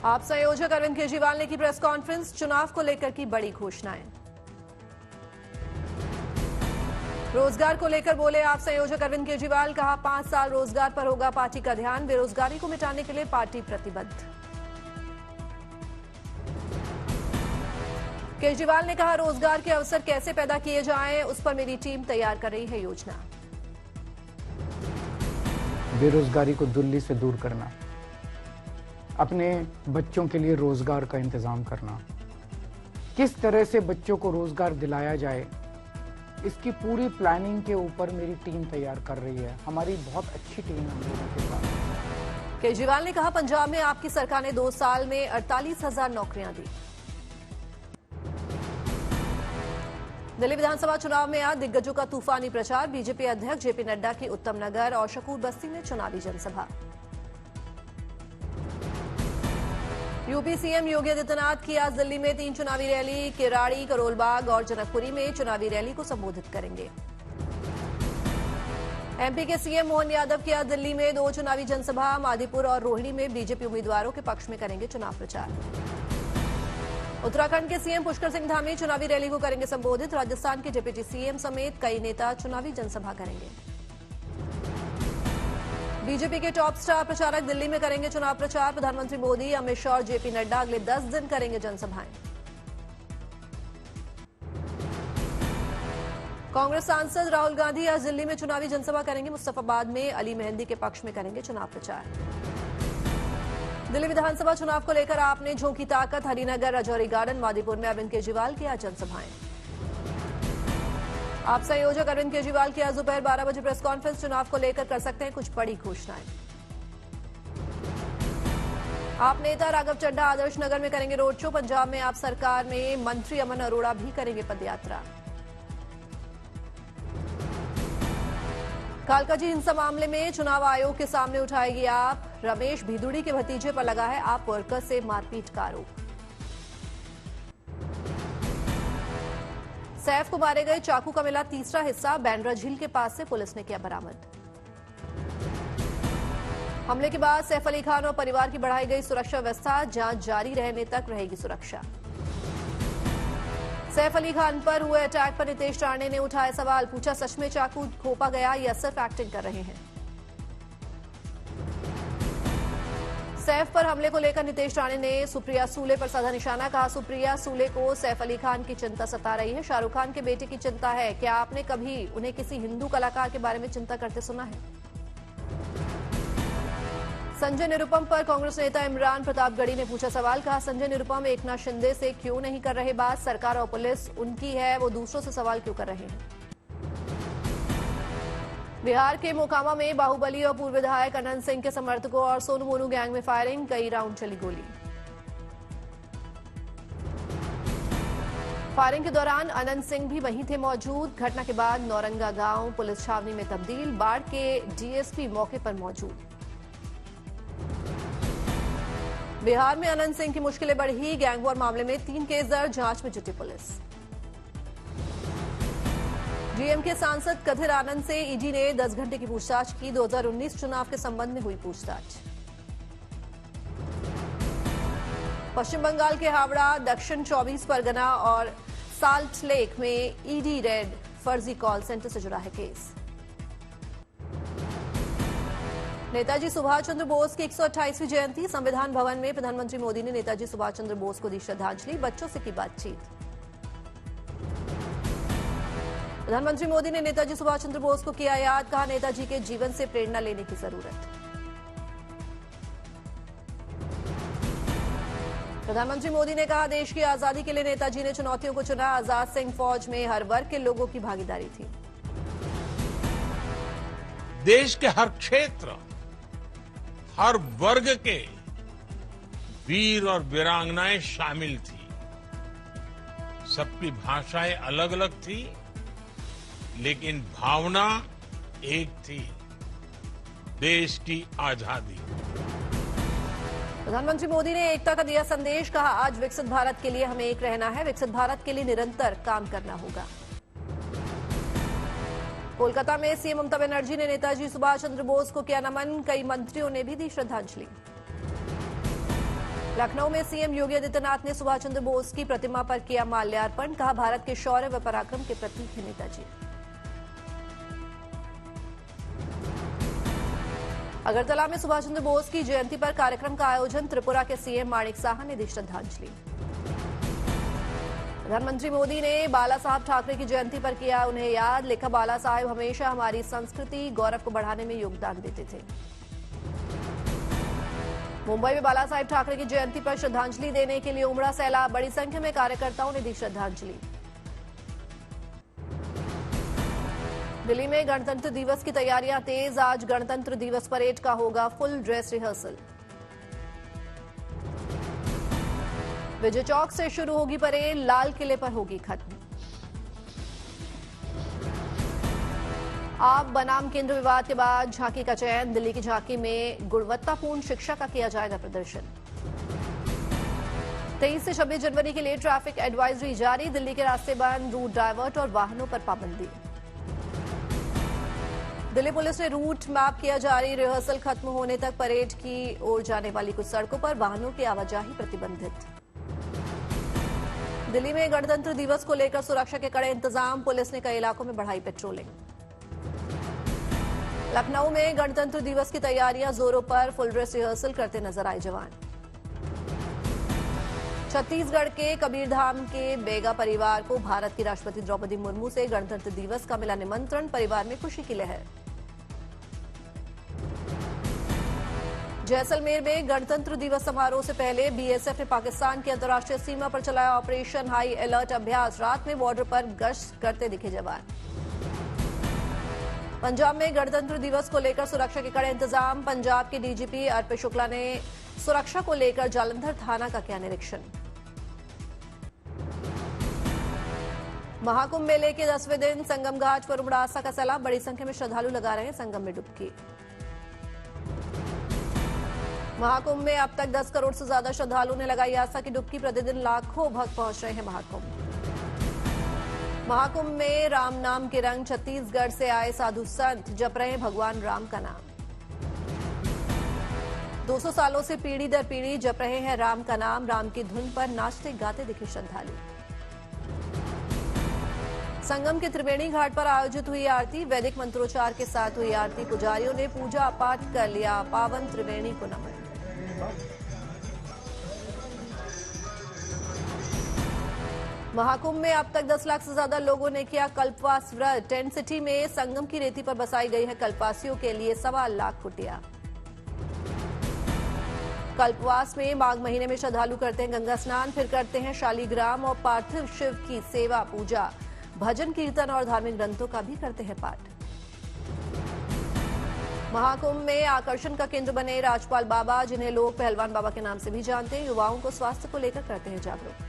आप संयोजक अरविंद केजरीवाल ने की प्रेस कॉन्फ्रेंस, चुनाव को लेकर की बड़ी घोषणाएं। रोजगार को लेकर बोले आप संयोजक अरविंद केजरीवाल, कहा 5 साल रोजगार पर होगा पार्टी का ध्यान, बेरोजगारी को मिटाने के लिए पार्टी प्रतिबद्ध। केजरीवाल ने कहा रोजगार के अवसर कैसे पैदा किए जाएं, उस पर मेरी टीम तैयार कर रही है योजना। बेरोजगारी को दिल्ली से दूर करना, अपने बच्चों के लिए रोजगार का इंतजाम करना, किस तरह से बच्चों को रोजगार दिलाया जाए, इसकी पूरी प्लानिंग के ऊपर मेरी टीम तैयार कर रही है। हमारी बहुत अच्छी टीम है हम लोगों के पास। केजरीवाल ने कहा पंजाब में आपकी सरकार ने 2 साल में 48,000 नौकरियां दी। दिल्ली विधानसभा चुनाव में आज दिग्गजों का तूफानी प्रचार, बीजेपी अध्यक्ष जेपी नड्डा की उत्तम नगर और शकूर बस्ती में चुनावी जनसभा। यूपी सीएम योगी आदित्यनाथ की आज दिल्ली में 3 चुनावी रैली, किराड़ी, करोलबाग और जनकपुरी में चुनावी रैली को संबोधित करेंगे। एमपी के सीएम मोहन यादव की आज दिल्ली में 2 चुनावी जनसभा, माधीपुर और रोहिणी में बीजेपी उम्मीदवारों के पक्ष में करेंगे चुनाव प्रचार। उत्तराखंड के सीएम पुष्कर सिंह धामी चुनावी रैली को करेंगे संबोधित। राजस्थान के डिप्टी सीएम समेत कई नेता चुनावी जनसभा करेंगे। बीजेपी के टॉप स्टार प्रचारक दिल्ली में करेंगे चुनाव प्रचार। प्रधानमंत्री मोदी, अमित शाह और जेपी नड्डा अगले 10 दिन करेंगे जनसभाएं। कांग्रेस सांसद राहुल गांधी आज दिल्ली में चुनावी जनसभा करेंगे। मुस्तफाबाद में अली मेहंदी के पक्ष में करेंगे चुनाव प्रचार। दिल्ली विधानसभा चुनाव को लेकर आपने झोंकी ताकत, हरिनगर, राजौरी गार्डन, मादीपुर में अरविंद केजरीवाल की आज जनसभाएं। आप संयोजक अरविंद केजरीवाल की आज दोपहर 12 बजे प्रेस कॉन्फ्रेंस, चुनाव को लेकर कर सकते हैं कुछ बड़ी घोषणाएं। आप नेता राघव चड्ढा आदर्श नगर में करेंगे रोड शो। पंजाब में आप सरकार में मंत्री अमन अरोड़ा भी करेंगे पदयात्रा। कालकाजी हिंसा मामले में चुनाव आयोग के सामने उठाएगी आप। रमेश भिदुड़ी के भतीजे पर लगा है आप वर्कर से मारपीट का आरोप। सैफ को मारे गए चाकू का मिला तीसरा हिस्सा, बैंड्रा झील के पास से पुलिस ने किया बरामद। हमले के बाद सैफ अली खान और परिवार की बढ़ाई गई सुरक्षा व्यवस्था, जांच जारी रहने तक रहेगी सुरक्षा। सैफ अली खान पर हुए अटैक पर नितेश राणे ने उठाए सवाल, पूछा सच में चाकू घोंपा गया या सिर्फ एक्टिंग कर रहे हैं। सैफ पर हमले को लेकर नितेश राणे ने सुप्रिया सूले पर साधा निशाना, कहा सुप्रिया सूले को सैफ अली खान की चिंता सता रही है। शाहरुख खान के बेटे की चिंता है, क्या आपने कभी उन्हें किसी हिंदू कलाकार के बारे में चिंता करते सुना है। संजय निरुपम पर कांग्रेस नेता इमरान प्रतापगढ़ी ने पूछा सवाल, कहा संजय निरुपम एकनाथ शिंदे से क्यों नहीं कर रहे बात, सरकार और पुलिस उनकी है, वो दूसरों से सवाल क्यों कर रहे हैं। बिहार के मोकामा में बाहुबली और पूर्व विधायक अनंत सिंह के समर्थकों और सोनू मोनू गैंग में फायरिंग, कई राउंड चली गोली। फायरिंग के दौरान अनंत सिंह भी वहीं थे मौजूद। घटना के बाद नौरंगा गांव पुलिस छावनी में तब्दील, बाढ़ के डीएसपी मौके पर मौजूद। बिहार में अनंत सिंह की मुश्किलें बढ़ी, गैंगवॉर मामले में 3 केस दर्ज, जांच में जुटी पुलिस। डीएमके सांसद कथिर आनंद से ईडी ने 10 घंटे की पूछताछ की। 2019 चुनाव के संबंध में हुई पूछताछ। पश्चिम बंगाल के हावड़ा, दक्षिण 24 परगना और साल्ट लेक में ईडी रेड, फर्जी कॉल सेंटर से जुड़ा है केस। नेताजी सुभाष चंद्र बोस की 128वीं जयंती, संविधान भवन में प्रधानमंत्री मोदी ने नेताजी सुभाष चंद्र बोस को दी श्रद्धांजलि, बच्चों से की बातचीत। प्रधानमंत्री मोदी ने नेताजी सुभाष चंद्र बोस को किया याद, कहा नेताजी के जीवन से प्रेरणा लेने की जरूरत। प्रधानमंत्री मोदी ने कहा देश की आजादी के लिए नेताजी ने चुनौतियों को चुना, आजाद सिंह फौज में हर वर्ग के लोगों की भागीदारी थी। देश के हर क्षेत्र, हर वर्ग के वीर और वीरांगनाएं शामिल थी। सबकी भाषाएं अलग अलग थी, लेकिन भावना एक थी, देश की आजादी। प्रधानमंत्री मोदी ने एकता का दिया संदेश, कहा आज विकसित भारत के लिए हमें एक रहना है, विकसित भारत के लिए निरंतर काम करना होगा। कोलकाता में सीएम ममता बनर्जी ने नेताजी सुभाष चंद्र बोस को किया नमन, कई मंत्रियों ने भी दी श्रद्धांजलि। लखनऊ में सीएम योगी आदित्यनाथ ने सुभाष चंद्र बोस की प्रतिमा पर किया माल्यार्पण। कहा, भारत के शौर्य व पराक्रम के प्रतीक हैं नेताजी। अगरतला में सुभाष चंद्र बोस की जयंती पर कार्यक्रम का आयोजन। त्रिपुरा के सीएम माणिक साहा ने दी श्रद्धांजलि। प्रधानमंत्री मोदी ने बाला साहब ठाकरे की जयंती पर किया उन्हें याद। लिखा, बाला साहब हमेशा हमारी संस्कृति गौरव को बढ़ाने में योगदान देते थे। मुंबई में बाला साहब ठाकरे की जयंती पर श्रद्धांजलि देने के लिए उमड़ा सैलाब। बड़ी संख्या में कार्यकर्ताओं ने दी श्रद्धांजलि। दिल्ली में गणतंत्र दिवस की तैयारियां तेज। आज गणतंत्र दिवस परेड का होगा full dress rehearsal. Vijay Chowk से शुरू होगी परेड, लाल किले पर होगी खत्म। आप बनाम केंद्र विवाद के बाद झांकी का चयन। दिल्ली की झांकी में गुणवत्तापूर्ण शिक्षा का किया जाएगा प्रदर्शन। 23 से 26 जनवरी के लिए ट्रैफिक एडवाइजरी जारी। दिल्ली के रास्ते बंद, रूट डायवर्ट और वाहनों पर पाबंदी। दिल्ली पुलिस ने रूट मैप किया जारी। रिहर्सल खत्म होने तक परेड की ओर जाने वाली कुछ सड़कों पर वाहनों की आवाजाही प्रतिबंधित। दिल्ली में गणतंत्र दिवस को लेकर सुरक्षा के कड़े इंतजाम। पुलिस ने कई इलाकों में बढ़ाई पेट्रोलिंग। लखनऊ में गणतंत्र दिवस की तैयारियां जोरों पर। फुल ड्रेस रिहर्सल करते नजर आए जवान। छत्तीसगढ़ के कबीरधाम के बेगा परिवार को भारत की राष्ट्रपति द्रौपदी मुर्मू से गणतंत्र दिवस का मिला निमंत्रण। परिवार में खुशी की लहर। जैसलमेर में गणतंत्र दिवस समारोह से पहले बीएसएफ ने पाकिस्तान की अंतर्राष्ट्रीय सीमा पर चलाया ऑपरेशन हाई अलर्ट अभ्यास। रात में बॉर्डर पर गश्त करते दिखे जवान। पंजाब में गणतंत्र दिवस को लेकर सुरक्षा के कड़े इंतजाम। पंजाब के डीजीपी अर्पित शुक्ला ने सुरक्षा को लेकर जालंधर थाना का किया निरीक्षण। महाकुंभ मेले के 10वें दिन संगम घाट पर उमड़ा आस्था का सैलाब। बड़ी संख्या में श्रद्धालु लगा रहे हैं संगम में डुबकी। महाकुंभ में अब तक 10 करोड़ से ज्यादा श्रद्धालुओं ने लगाई आस्था की डुबकी। प्रतिदिन लाखों भक्त पहुंच रहे हैं महाकुंभ। महाकुंभ में राम नाम के रंग। छत्तीसगढ़ से आए साधु संत जप रहे भगवान राम का नाम। 200 सालों से पीढ़ी दर पीढ़ी जप रहे हैं राम का नाम। राम की धुन पर नाचते गाते दिखे श्रद्धालु। संगम के त्रिवेणी घाट पर आयोजित हुई आरती। वैदिक मंत्रोच्चार के साथ हुई आरती। पुजारियों ने पूजा पाठ कर लिया पावन त्रिवेणी को नमन। महाकुंभ में अब तक 10 लाख से ज्यादा लोगों ने किया कल्पवास व्रत। टेंट सिटी में संगम की रेती पर बसाई गई है कल्पवासियों के लिए 1.25 लाख कुटिया। कल्पवास में माघ महीने में श्रद्धालु करते हैं गंगा स्नान, फिर करते हैं शालीग्राम और पार्थिव शिव की सेवा पूजा। भजन कीर्तन और धार्मिक ग्रंथों का भी करते हैं पाठ। महाकुंभ में आकर्षण का केंद्र बने राजपाल बाबा, जिन्हें लोग पहलवान बाबा के नाम से भी जानते हैं। युवाओं को स्वास्थ्य को लेकर करते हैं जागरूक।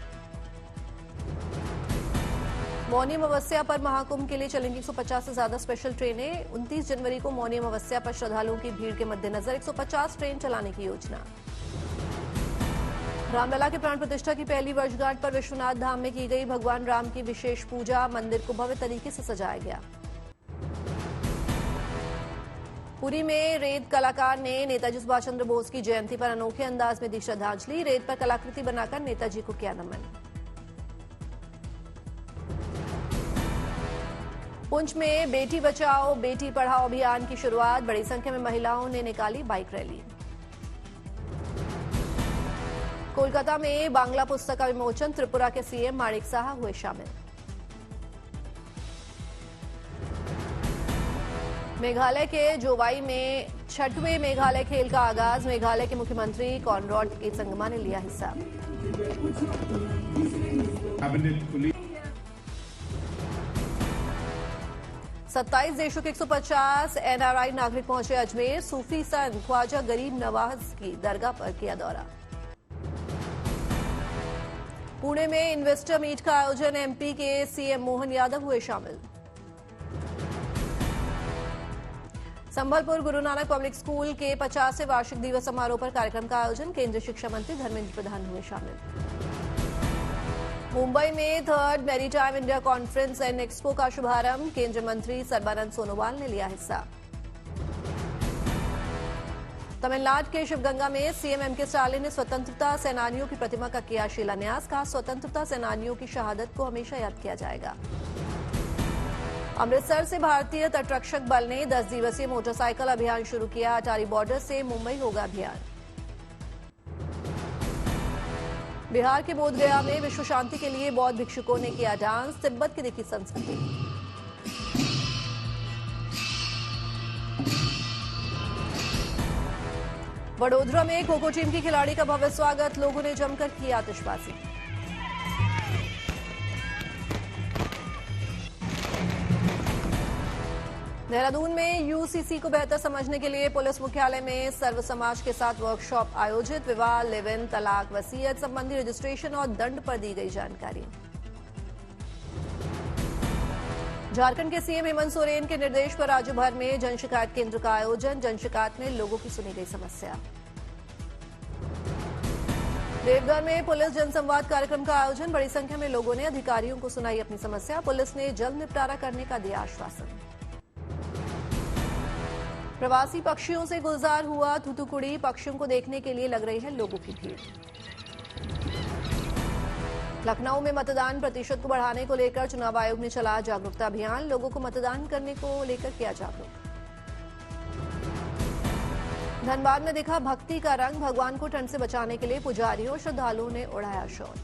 मौनी अमावस्या पर महाकुंभ के लिए चलेंगी 150 से ज्यादा स्पेशल ट्रेनें। 29 जनवरी को मौनी अमावस्या पर श्रद्धालुओं की भीड़ के मद्देनजर 150 ट्रेन चलाने की योजना। रामलला के प्राण प्रतिष्ठा की पहली वर्षगांठ पर विश्वनाथ धाम में की गई भगवान राम की विशेष पूजा। मंदिर को भव्य तरीके से सजाया गया। पुरी में रेत कलाकार ने नेताजी सुभाष चंद्र बोस की जयंती पर अनोखे अंदाज में दी श्रद्धांजलि। रेत पर कलाकृति बनाकर नेताजी को किया नमन। पुंछ में बेटी बचाओ बेटी पढ़ाओ अभियान की शुरुआत। बड़ी संख्या में महिलाओं ने निकाली बाइक रैली। कोलकाता में बांग्ला पुस्तक का विमोचन। त्रिपुरा के सीएम माणिक साहा हुए शामिल। मेघालय के जोवाई में 6वें मेघालय खेल का आगाज। मेघालय के मुख्यमंत्री कॉनरॉड के संगमा ने लिया हिस्सा। 27 देशों के 150 एनआरआई नागरिक पहुंचे अजमेर। सूफी संत ख्वाजा गरीब नवाज की दरगाह पर किया दौरा। पुणे में इन्वेस्टर मीट का आयोजन। एमपी के सीएम मोहन यादव हुए शामिल। संबलपुर गुरु नानक पब्लिक स्कूल के 50वें वार्षिक दिवस समारोह पर कार्यक्रम का आयोजन। केंद्रीय शिक्षा मंत्री धर्मेंद्र प्रधान हुए शामिल। मुंबई में 3rd maritime India conference and expo का शुभारंभ। केंद्रीय मंत्री सर्बानंद सोनोवाल ने लिया हिस्सा। तमिलनाडु के शिवगंगा में सीएम एमके स्टालिन ने स्वतंत्रता सेनानियों की प्रतिमा का किया शिलान्यास। कहा, स्वतंत्रता सेनानियों की शहादत को हमेशा याद किया जाएगा। अमृतसर से भारतीय तटरक्षक बल ने 10 दिवसीय मोटरसाइकिल अभियान शुरू किया। अटारी बॉर्डर से मुंबई होगा अभियान। बिहार के बोधगया में विश्व शांति के लिए बौद्ध भिक्षुकों ने किया डांस। तिब्बत की देखी संस्कृति। वडोदरा में खो खो टीम की खिलाड़ी का भव्य स्वागत। लोगों ने जमकर की आतिशबाजी। देहरादून में यूसीसी को बेहतर समझने के लिए पुलिस मुख्यालय में सर्व समाज के साथ वर्कशॉप आयोजित। विवाह, लिव इन, तलाक, वसीयत संबंधी रजिस्ट्रेशन और दंड पर दी गई जानकारी। झारखंड के सीएम हेमंत सोरेन के निर्देश पर राज्य भर में जन शिकायत केंद्र का आयोजन। जन शिकायत में लोगों की सुनी गई समस्या। देवघर में पुलिस जनसंवाद कार्यक्रम का आयोजन। बड़ी संख्या में लोगों ने अधिकारियों को सुनाई अपनी समस्या। पुलिस ने जल्द निपटारा करने का दिया आश्वासन। प्रवासी पक्षियों से गुलजार हुआ थूथुकुड़ी। पक्षियों को देखने के लिए लग रही है लोगों की भीड़। लखनऊ में मतदान प्रतिशत को बढ़ाने को लेकर चुनाव आयोग ने चलाया जागरूकता अभियान। लोगों को मतदान करने को लेकर किया जागरूक। धनबाद में दिखा भक्ति का रंग। भगवान को ठंड से बचाने के लिए पुजारियों और श्रद्धालुओं ने उड़ाया शॉल।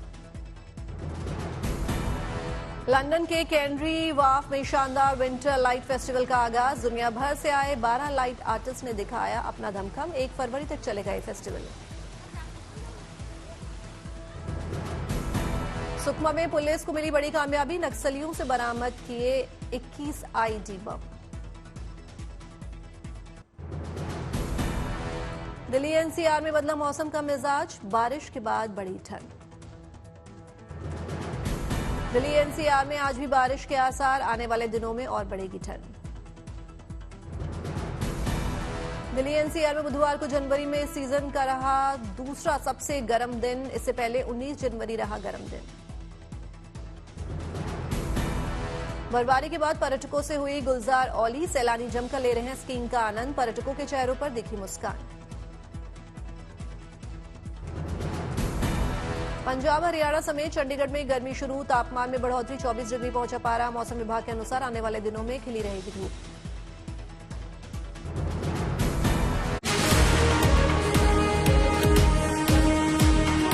लंदन के कैनरी वाफ में शानदार विंटर लाइट फेस्टिवल का आगाज। दुनिया भर से आए 12 लाइट आर्टिस्ट ने दिखाया अपना दमखम। 1 फरवरी तक चलेगा ये फेस्टिवल। सुकमा में पुलिस को मिली बड़ी कामयाबी। नक्सलियों से बरामद किए 21 आईडी बम। दिल्ली एनसीआर में बदला मौसम का मिजाज। बारिश के बाद बढ़ी ठंड। दिल्ली एनसीआर में आज भी बारिश के आसार। आने वाले दिनों में और बढ़ेगी ठंड। दिल्ली एनसीआर में बुधवार को जनवरी में सीजन का रहा दूसरा सबसे गर्म दिन। इससे पहले 19 जनवरी रहा गर्म दिन। बर्फबारी के बाद पर्यटकों से हुई गुलजार औली। सैलानी जमकर ले रहे हैं स्कीइंग का आनंद। पर्यटकों के चेहरों पर दिखी मुस्कान। पंजाब, हरियाणा समेत चंडीगढ़ में गर्मी शुरू। तापमान में बढ़ोतरी। 24 डिग्री पहुंचा पारा। मौसम विभाग के अनुसार आने वाले दिनों में खिली रहेगी धूप।